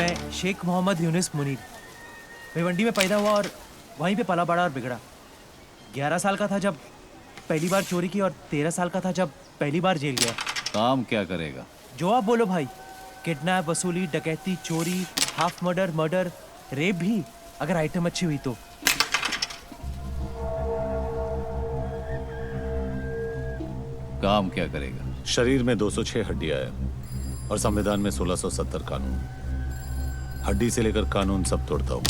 मैं शेख मोहम्मद यूनिस मुनीर भिवंडी में पैदा हुआ और वहीं पे पला बड़ा और बिगड़ा। 11 साल का था जब पहली बार चोरी की और 13 साल का था जब पहली बार जेल गया। काम क्या करेगा? जो आप बोलो भाई, किडनैप, वसूली, डकैती, चोरी, हाफ मर्डर, रेप भी, अगर आइटम अच्छी हुई तो। काम क्या करेगा? शरीर में 206 हड्डियां है और संविधान में 1670 कानून। हड्डी से लेकर कानून सब तोड़ता हूँ।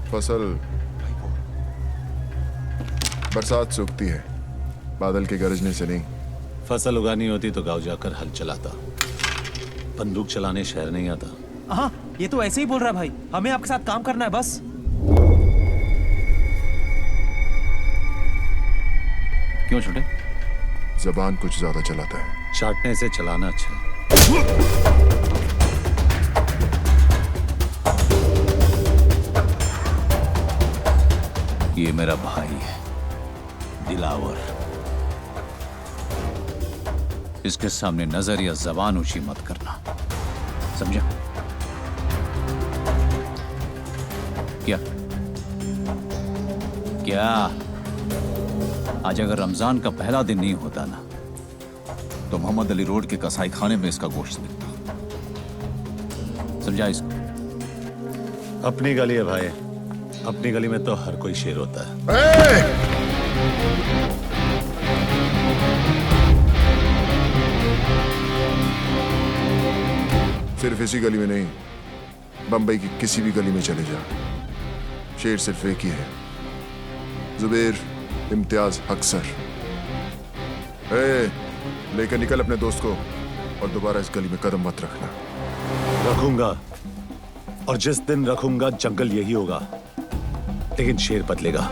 फसल बरसात से उगती है, बादल के गरजने से नहीं। फसल उगानी होती तो गांव जाकर हल चलाता, बंदूक चलाने शहर नहीं आता। हाँ, ये तो ऐसे ही बोल रहा है भाई, हमें आपके साथ काम करना है बस। क्यों छोटे? जबान कुछ ज्यादा चलाता है। चाटने से चलाना अच्छा है। ये मेरा भाई है दिलावर। इसके सामने नजर या जबान ऊंची मत करना, समझा? क्या क्या आज अगर रमजान का पहला दिन नहीं होता ना तो मोहम्मद अली रोड के कसाई खाने में इसका गोश्त मिलता। समझा इसको? अपनी गली है भाई, अपनी गली में तो हर कोई शेर होता है। सिर्फ इसी गली में नहीं, बंबई की किसी भी गली में चले जा, शेर सिर्फ एक ही है, जुबेर इम्तियाज हक्सर। लेकर निकल अपने दोस्त को और दोबारा इस गली में कदम मत रखना। रखूंगा, और जिस दिन रखूंगा जंगल यही होगा, लेकिन शेर बदलेगा।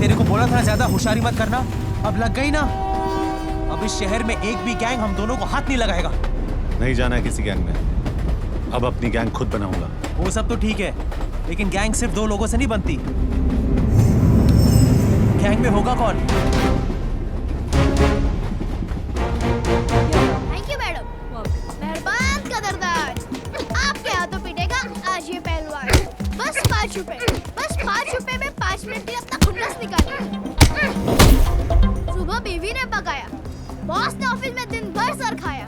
तेरे को बोला था ज्यादा होशियारी मत करना, अब लग गई ना। अब इस शहर में एक भी गैंग हम दोनों को हाथ नहीं लगाएगा। नहीं जाना है किसी गैंग में, अब अपनी गैंग खुद बनाऊंगा। वो सब तो ठीक है, लेकिन गैंग सिर्फ 2 लोगों से नहीं बनती। गैंग में होगा कौन? थैंक यू मैडम, मेहरबान कदरदान। आपके हाथों पिटेगा आज ये पहलवान। बस 5 रुपए, बस 5 रुपए में 5 मिनट में अपना खुन्नस निकालिए। सुबह बीवी ने पकाया, बॉस ने ऑफिस में दिन भर सर खाया,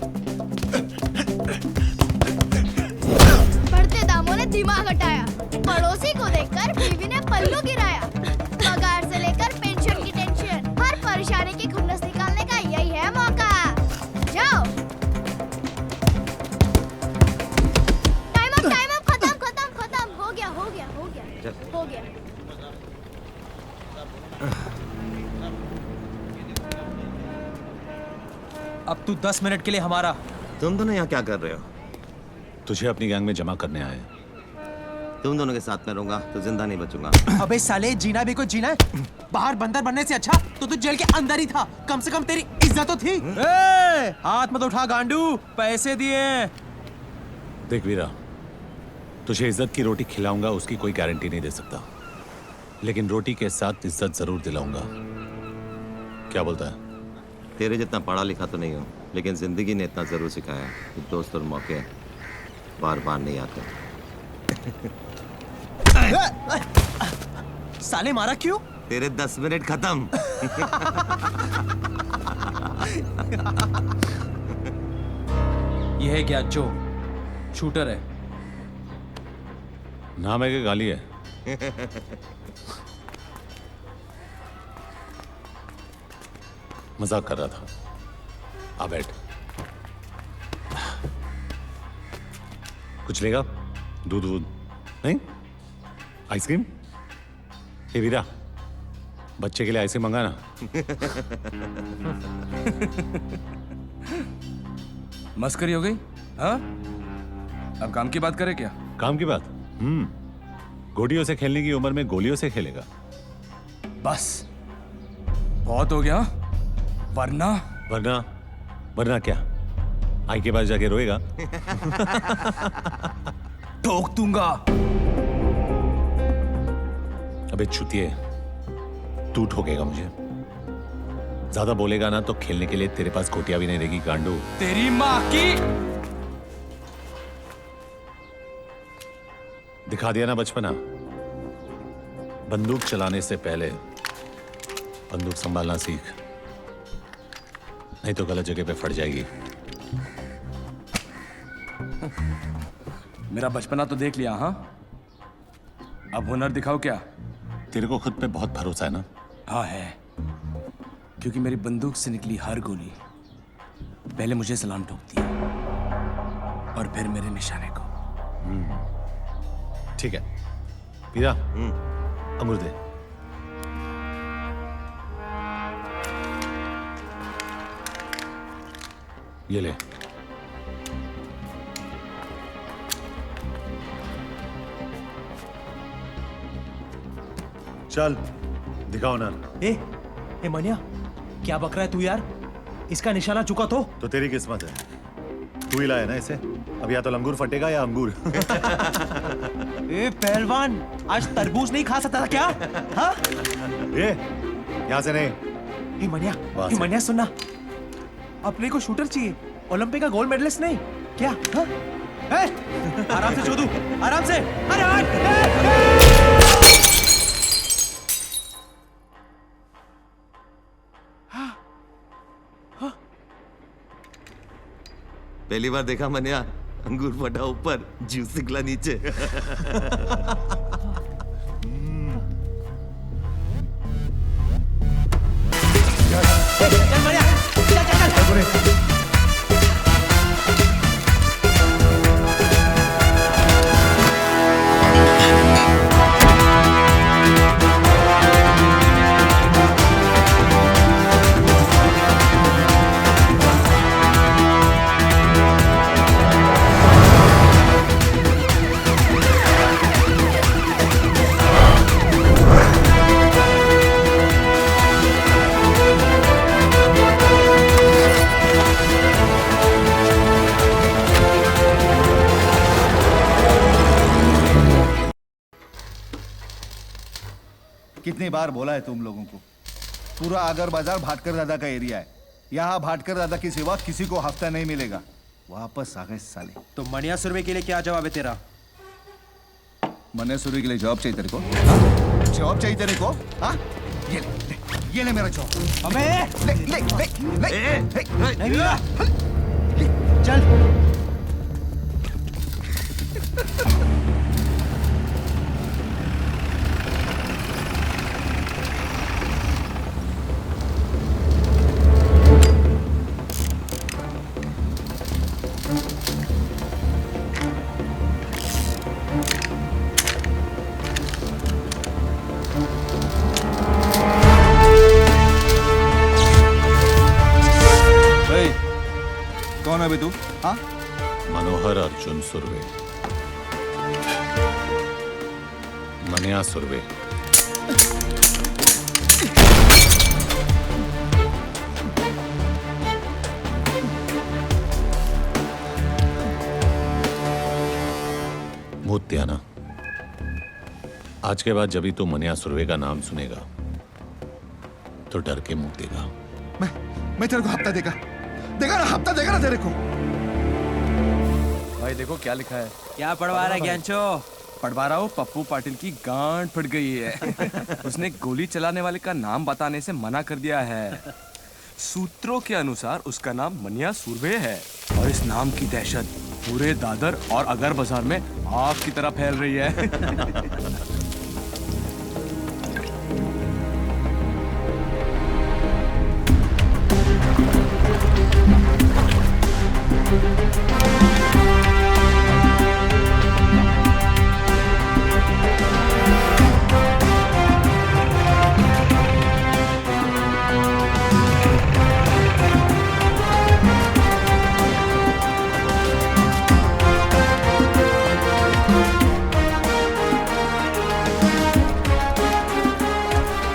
बढ़ते दामों ने दिमाग हटाया, पड़ोसी को देखकर बीवी ने पल्लू गिराया। पगार से लेकर पेंशन की टेंशन, हर परेशानी की खुन्नस निकालने का यही है मौका। जाओ। टाइम अप, खत्म। हो गया। अब तू 10 मिनट के लिए हमारा। तुम दोनों यहाँ क्या कर रहे हो? तुझे अपनी गैंग में जमा करने आए। तुम दोनों के साथ में रहूंगा तो जिंदा नहीं बचूंगा। अबे साले, जीना भी कुछ जीना है। बाहर बंदर बनने से अच्छा तो तू जेल के अंदर ही था, कम से कम तेरी इज्जत तो थी। हाथ मत उठा गांडू, पैसे दिए। देख वीरा, तुझे इज्जत की रोटी खिलाऊंगा उसकी कोई गारंटी नहीं दे सकता, लेकिन रोटी के साथ इज्जत जरूर दिलाऊंगा। क्या बोलता है? तेरे जितना पढ़ा लिखा तो नहीं हूँ, लेकिन जिंदगी ने इतना जरूर सिखाया कि दोस्त और मौके बार बार नहीं आते। साले मारा क्यों? तेरे 10 मिनट खत्म। ये है क्या? जो शूटर है? नाम है कि गाली है? मजाक कर रहा था। आ बैठ। कुछ लेगा? दूध नहीं? आइसक्रीम? हे वीरा, बच्चे के लिए आइसक्रीम मंगाना। मस्करी हो गई? हाँ? अब काम की बात करें क्या? काम की बात? गोटियों से खेलने की उम्र में गोलियों से खेलेगा? बस बहुत हो गया, वरना वरना वरना क्या आई के पास जाके रोएगा? ठोक दूंगा। अबे चुतिए, तू ठोकेगा मुझे? ज्यादा बोलेगा ना तो खेलने के लिए तेरे पास गोटियां भी नहीं रहेगी गांडू। तेरी माँ की। दिखा दिया ना बचपना। बंदूक चलाने से पहले बंदूक संभालना सीख, नहीं तो गलत जगह पे फट जाएगी। मेरा बचपना तो देख लिया, हाँ? अब हुनर दिखाओ क्या? तेरे को खुद पे बहुत भरोसा है ना? हाँ है, क्योंकि मेरी बंदूक से निकली हर गोली पहले मुझे सलाम ठोकती है और फिर मेरे निशाने को। ठीक है पीरा, अंगूर दे। ये ले। चल दिखाओ ना। ए मनिया, क्या बक रहा है तू यार? इसका निशाना चुका तो तेरी किस्मत है, तू ही लाया ना इसे। अब या तो लंगूर फटेगा या अंगूर। ए पहलवान, आज तरबूज नहीं खा सकता था क्या? हाँ? ये यहाँ से नहीं। हे मनिया सुनना, अपने को शूटर चाहिए, ओलंपिक का गोल्ड मेडलिस्ट नहीं क्या? हाँ? आराम से चोदू, आराम से। अरे पहली बार देखा मनिया, अंगूर फटा ऊपर, जूस निकला नीचे। चल मनिया, चल चल चल। कितनी बार बोला है तुम लोगों को, पूरा आगर बाजार भाटकर दादा का एरिया है। यहाँ भाटकर दादा की सिवा किसी को हफ्ता नहीं मिलेगा। वापस आ गए साले। तो मनिया सुरवे के लिए क्या जवाब है तेरा? मने सूर्य के लिए जॉब चाहिए तेरे को? हाँ? जॉब चाहिए तेरे को? हाँ? ये ले मेरा जॉब। अबे ले ले ले ले नहीं मिला। चल कौन है बे तू? हाँ? मनोहर अर्जुन सुरवे, मनिया सुरवे। मूत्या ना, आज के बाद जब भी तू मनिया सुरवे का नाम सुनेगा तो डर के मुंह देगा। मैं तेरे को हफ्ता देगा ना, हफ्ता देगा ना तेरे को। भाई देखो क्या लिखा है। क्या पढ़वा रहा है ज्ञानचो? पढ़वा रहा हूँ, पप्पू पाटिल की गांड फट गई है। उसने गोली चलाने वाले का नाम बताने से मना कर दिया है। सूत्रों के अनुसार उसका नाम मनिया सुरवे है और इस नाम की दहशत पूरे दादर और अगर बाजार में आग की तरह फैल रही है।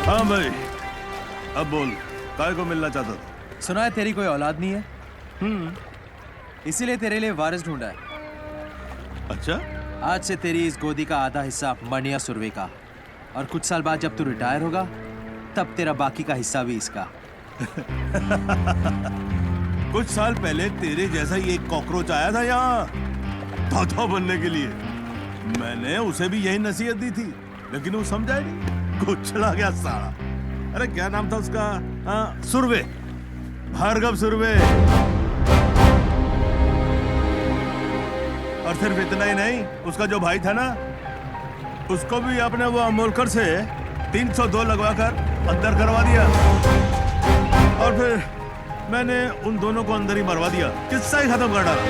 हाँ भाई, अब बोल, काय को मिलना चाहता था? सुना है तेरी कोई औलाद नहीं है? इसीलिए तेरे लिए वारिस ढूंढा है। अच्छा, आज से तेरी इस गोदी का आधा हिस्सा मनिया सुरवे का, और कुछ साल बाद जब तू रिटायर होगा तब तेरा बाकी का हिस्सा भी इसका। कुछ साल पहले तेरे जैसा ही एक कॉकरोच आया था यहाँ तोता बनने के लिए। मैंने उसे भी यही नसीहत दी थी, लेकिन वो समझा ही नहीं, कुछ चला गया साला। अरे क्या नाम था उसका? सुरवे, भार्गव सुरवे। और सिर्फ इतना ही नहीं, उसका जो भाई था ना, उसको भी आपने वो अमोलकर से 302 लगवाकर अंदर करवा दिया, और फिर मैंने उन दोनों को अंदर ही मरवा दिया। किस्सा ही खत्म कर डाला।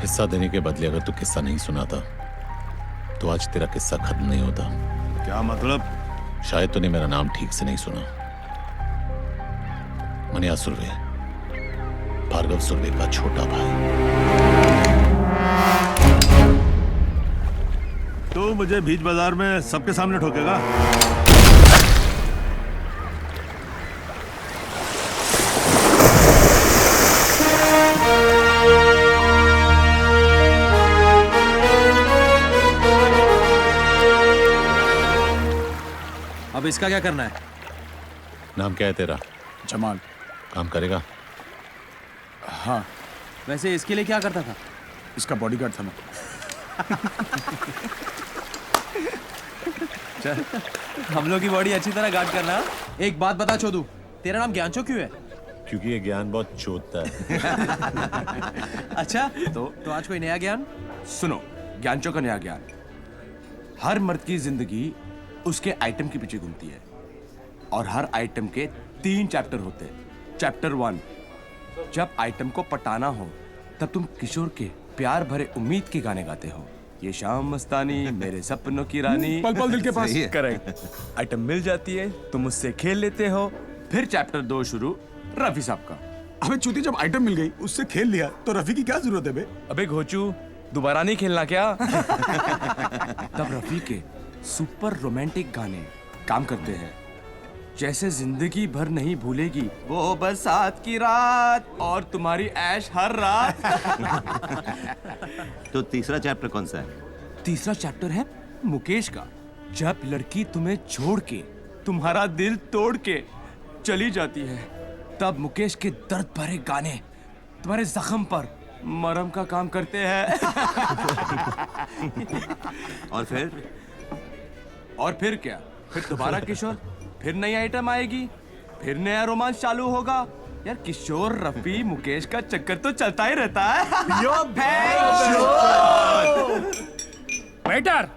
हिस्सा देने के बदले अगर तू किस्सा नहीं सुनाता तो आज तेरा किस्सा खत्म नहीं होता। क्या मतलब? शायद तूने मेरा नाम ठीक से नहीं सुना। मनिया सुरवे, भार्गव सुरवे का छोटा भाई। तो मुझे बीच बाजार में सबके सामने ठोकेगा? अब इसका क्या करना है? नाम क्या है तेरा? जमाल। काम करेगा? हाँ, वैसे इसके लिए क्या करता था? इसका बॉडीगार्ड था मैं। चल, हम लोग की बॉडी अच्छी तरह गार्ड करना। एक बात बता चोदू, तेरा नाम ज्ञानचो क्यों है? क्योंकि ये ज्ञान बहुत चोदता है। अच्छा, तो आज कोई नया ज्ञान? सुनो, ज्ञानचो का नया ज्ञान। हर मर्द की जिंदगी उसके आइटम के पीछे घूमती है, और हर आइटम के 3 चैप्टर होते हैं। चैप्टर 1, जब आइटम को पटाना हो तब तुम किशोर के प्यार भरे उम्मीद के गाने गाते हो। ये शाम मस्तानी, मेरे सपनों की रानी, पल पल दिल के पास। करेक्ट। आइटम मिल जाती है, तुम उससे खेल लेते हो। फिर चैप्टर 2 शुरू, रफी साहब का। अबे चूती, जब आइटम मिल गई उससे खेल लिया तो रफी की क्या जरूरत है बे? अबे घोचू, दोबारा नहीं खेलना क्या? तब रफी के सुपर रोमांटिक गाने काम करते हैं, जैसे जिंदगी भर नहीं भूलेगी वो बरसात की रात और तुम्हारी ऐश हर रात। तो तीसरा चैप्टर कौन सा है? तीसरा चैप्टर है मुकेश का। जब लड़की तुम्हें छोड़ के, तुम्हारा दिल तोड़ के चली जाती है, तब मुकेश के दर्द भरे गाने तुम्हारे जख्म पर मरहम का काम करते हैं। और फिर क्या? फिर दोबारा किशोर, फिर नई आइटम आएगी, फिर नया रोमांस चालू होगा। यार किशोर, रफी, मुकेश का चक्कर तो चलता ही रहता है। यो Waiter!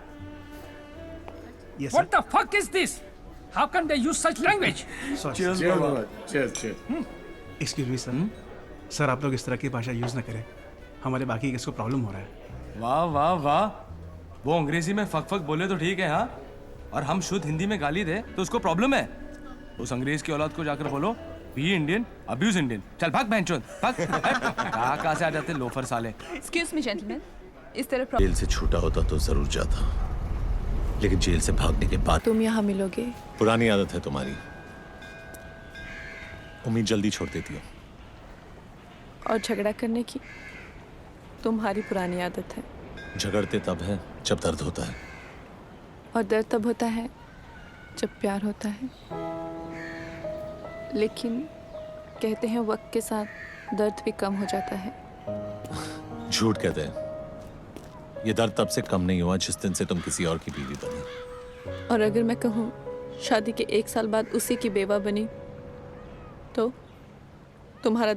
What the fuck is this? How can they use such language? Excuse me sir, sir आप लोग इस तरह की भाषा यूज ना करें, हमारे बाकी किसको प्रॉब्लम हो रहा है। वाह वाह वाह, वो अंग्रेजी में फक फक बोले तो ठीक है, हाँ, और हम शुद्ध हिंदी में गाली दे तो उसको प्रॉब्लम है। उस अंग्रेज की औलाद को जाकर बोलो, बी इंडियन, अब्यूज इंडियन। चल भाग बहनचोद, भाग। कहाँ से आ जाते लोफर साले। एक्सक्यूज मी जेंटलमैन, इस तरह जेल से छूटा होता तो जरूर जाता, लेकिन जेल से भागने के बाद तुम यहाँ मिलोगे। पुरानी आदत है तुम्हारी, उम्मीद जल्दी छोड़ देती हो। और झगड़ा करने की तुम्हारी पुरानी आदत है। झगड़ते तब है जब दर्द होता है, और दर्द तब होता है जब प्यार होता है। लेकिन कहते हैं वक्त के साथ दर्द भी कम हो जाता है। झूठ कहते हैं। ये दर्द तब से कम नहीं हुआ जिस दिन से तुम किसी और की बीवी बनी। और अगर मैं कहूँ शादी के 1 साल बाद उसी की बेवा बनी, तो तुम्हारा